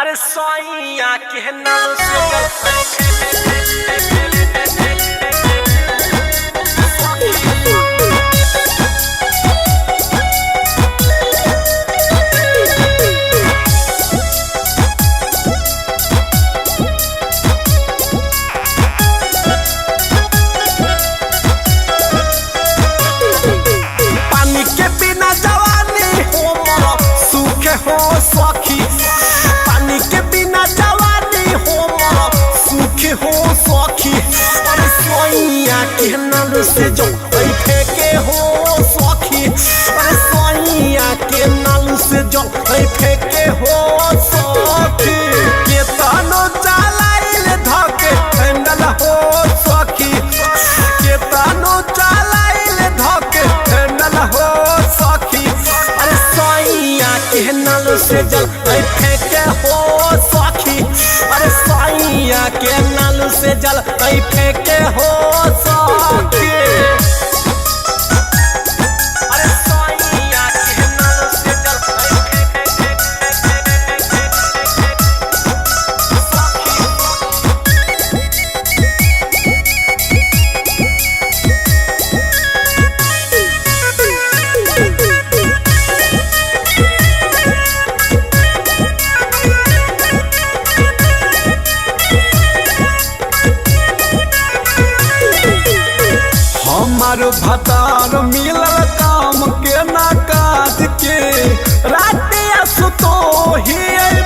अरे सोइया के नाल से पानी के बिना जवानी हो मरो सूखे हो सखी। पानी के बिना जवानी हो मरो सूखे हो सखी। अरे सोइया के नाल से जो फेंके हो सखी। अरे सोइया के नाल से जो फेंके हो सखी। के तानो चलाइल धके हैंडल हो सखी। के तानो चलाइल धके हैंडल हो सखी। अरे सोइया के नाल से जल फेंके हो सखी। अरे सोइया के नाल से जल फेंके हो सखी। अरे सोइया के नाल से जल हमार भतार मिलल काम के ना काज के। रातिया सुतो ही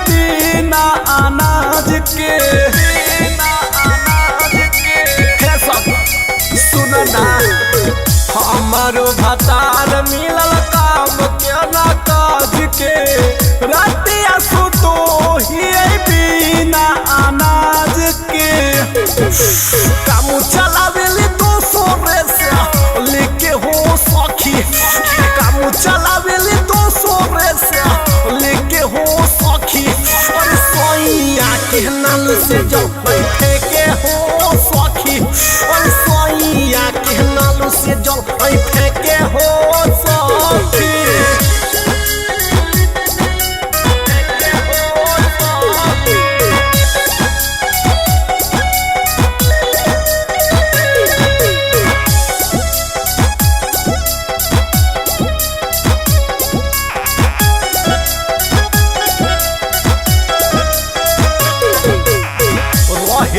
बिना अनाज के। हे सब सुन ना हमार भतार मिलल काम के ना काज के। रातिया सुतो ही बिना अनाज के। काम चलावेली लेके हो सखी। काम चलावेली से लेके हो सखी। अरे सोइया के नाल से जो फेंके हो सखी। अरे सोइया के नाल से जो फेंके हो सखी।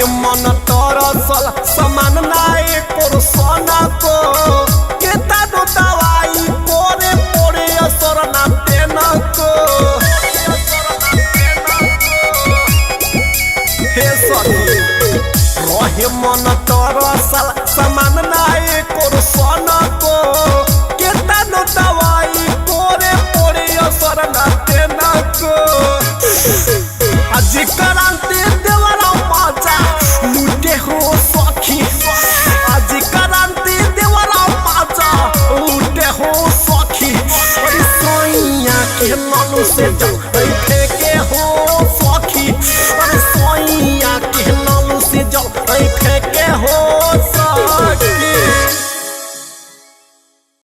मन तरसल समान नाए को सोना को। के तानो दवाई कोरे पोरे असर ना देना को। हे सखी रहे मन तरसल